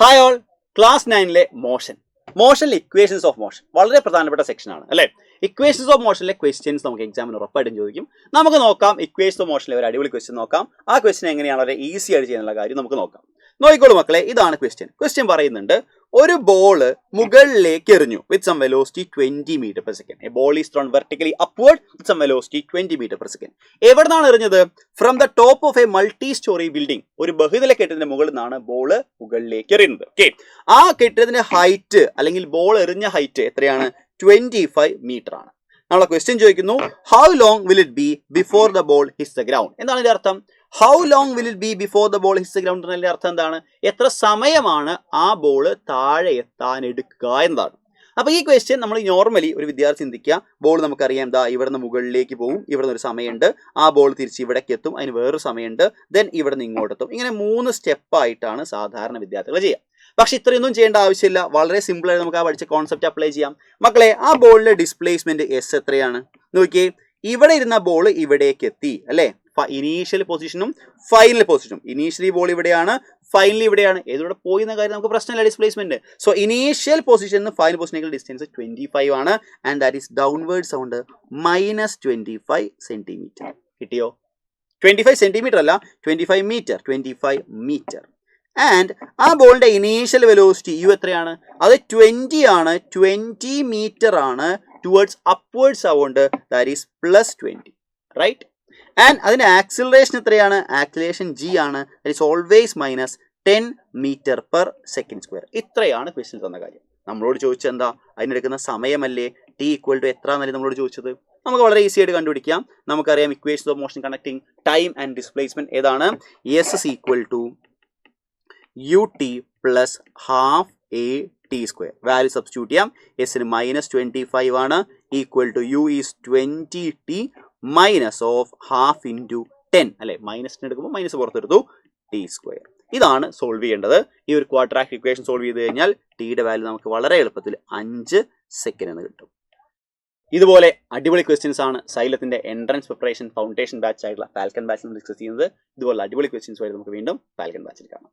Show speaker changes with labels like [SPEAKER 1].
[SPEAKER 1] Hi all, class 9-ലെ മോഷനിലെ equations of motion വളരെ പ്രധാനപ്പെട്ട സെക്ഷനാണ് അല്ലേ. ഇക്വേഷൻസ് ഓഫ് മോഷനിലെ ക്വസ്റ്റ്യൻസ് നമുക്ക് എക്സാമിന് ഉറപ്പായിട്ടും ചോദിക്കും. നമുക്ക് നോക്കാം ഇക്വേഷൻസ് ഓഫ് മോഷനിലെ ഒരു അടിപൊളി ക്വസ്റ്റ്യൻ നോക്കാം. ആ ക്വസ്റ്റ്യൻ എങ്ങനെയാണ് വളരെ ഈസി ആയിട്ട് ചെയ്യാനുള്ള കാര്യം നമുക്ക് നോക്കാം. നോക്കിക്കോളൂ മക്കളെ, ഇതാണ് ക്വസ്റ്റ്യൻ പറയുന്നുണ്ട് ഒരു ബോള് മുകളിലേക്ക് എറിഞ്ഞു with some velocity 20 meter per second. A ball is thrown vertically upward with some velocity 20 meter per second. എവിടുന്നാണ് എറിഞ്ഞത്? From the top of a multi storey building. ഒരു ബഹുതല കെട്ടിടത്തിന്റെ മുകളിൽ നിന്നാണ് ബോള് മുകളിലേക്ക് എറിയുന്നത്. ഓക്കെ, ആ കെട്ടിടത്തിന്റെ ഹൈറ്റ് അല്ലെങ്കിൽ ബോൾ എറിഞ്ഞ ഹൈറ്റ് എത്രയാണ്? 25 meter ആണ്. നമ്മളെ ക്വസ്റ്റ്യൻ ചോദിക്കുന്നു how long will it be before the ball hits the ground. എന്താണ് ഇതിന്റെ അർത്ഥം? How long will it be before the ball hits the ground എന്നതിന്റെ അർത്ഥം എന്താണ്? എത്ര സമയമാണ് ആ ബോൾ താഴെ എത്താൻ എടുക്കുക എന്നതാണ്. അപ്പൊ ഈ ക്വസ്റ്റ്യൻ നമ്മൾ നോർമലി ഒരു വിദ്യാർത്ഥി ചിന്തിക്കുക, ബോൾ നമുക്കറിയാം ദാ ഇവിടുന്ന് മുകളിലേക്ക് പോകും, ഇവിടുന്ന് ഒരു സമയമുണ്ട്, ആ ബോൾ തിരിച്ച് ഇവിടേക്ക് എത്തും, അതിന് വേറൊരു സമയമുണ്ട്, ദെൻ ഇവിടുന്ന് ഇങ്ങോട്ട് എത്തും. ഇങ്ങനെ 3 സ്റ്റെപ്പായിട്ടാണ് സാധാരണ വിദ്യാർത്ഥികൾ ചെയ്യുക. പക്ഷെ ഇത്രയൊന്നും ചെയ്യേണ്ട ആവശ്യമില്ല, വളരെ സിമ്പിൾ ആയിട്ട് നമുക്ക് ആ പഠിച്ച കോൺസെപ്റ്റ് അപ്ലൈ ചെയ്യാം. മക്കളെ, ആ ബോളിന്റെ ഡിസ്പ്ലേസ്മെന്റ് എസ് എത്രയാണ് നോക്കിയേ. ഇവിടെ ഇരുന്ന ബോൾ ഇവിടേക്ക് എത്തി അല്ലെ, ഇനീഷ്യൽ പൊസിഷനും ഫൈനൽ പൊസിഷനും. ഇനീഷ്യലി ബോൾ ഇവിടെയാണ്, ഫൈനലി ഇവിടെയാണ്. ഏതിലൂടെ പോയി എന്ന കാര്യം നമുക്ക് പ്രശ്നമില്ല, displacement. So initial position final പൊസിഷനിൽ ഡിസ്റ്റൻസ് 25 ആണ്. And that is downward sound -25 centimetre. കിട്ടിയോ? 25 സെന്റിമീറ്റർ അല്ല, 25 മീറ്റർ. 25 മീറ്റർ. ആൻഡ് ആ ബോളിന്റെ ഇനീഷ്യൽ വെലോസിറ്റി യു എത്രയാണ്? അത് 20 ആണ്. 20 മീറ്റർ ആണ്. ടുവേർഡ്സ് അപ്വേർഡ്സ് ആവുകൊണ്ട് ദാറ്റ് ഈസ് +20, റൈറ്റ്? ആൻഡ് അതിന്റെ ആക്സിലറേഷൻ എത്രയാണ്? ആക്സിലറേഷൻ ജി ആണ്. That is always -10 meter per second square. ഇത്രയാണ് ക്വസ്റ്റ്യൻ തന്ന കാര്യം. നമ്മളോട് ചോദിച്ചത് എന്താ? അതിനെടുക്കുന്ന സമയമല്ലേ? ടി ഈക്വൽ ടു എത്ര എന്നല്ലേ നമ്മളോട് ചോദിച്ചത്. നമുക്ക് വളരെ ഈസി ആയിട്ട് കണ്ടുപിടിക്കാം. നമുക്കറിയാം equations of motion connecting time and displacement ഏതാണ്? S is equal to ut plus ½ at square. Value substitute ചെയ്യാം. എസിന് -25 ആണ്. Equal to u is 20t minus of ½ into 10 അല്ലെ. മൈനസിന് എടുക്കുമ്പോൾ മൈനസ് പുറത്തെടുത്തു, ടി സ്ക്വയർ. ഇതാണ് സോൾവ് ചെയ്യേണ്ടത്. ഈ ഒരു ക്വാഡ്രാറ്റിക് ഇക്വേഷൻ സോൾവ് ചെയ്ത് കഴിഞ്ഞാൽ ടിയുടെ വാല്യൂ നമുക്ക് വളരെ എളുപ്പത്തിൽ 5 സെക്കൻഡ് എന്ന് കിട്ടും. ഇതുപോലെ അടിപൊളി ക്വസ്റ്റ്യൻസ് ആണ് സൈലത്തിന്റെ എൻട്രൻസ് പ്രിപ്പറേഷൻ ഫൗണ്ടേഷൻ ബാച്ച് ആയിട്ടുള്ള ഫാൽക്കൺ ബാച്ചിൽ ഡിസ്കസ് ചെയ്യുന്നത്. ഇതുപോലെ അടിപൊളി ക്വസ്റ്റ്യൻസ് ആയിട്ട് നമുക്ക് വീണ്ടും ഫാൽക്കൺ ബാച്ചിൽ കാണാം.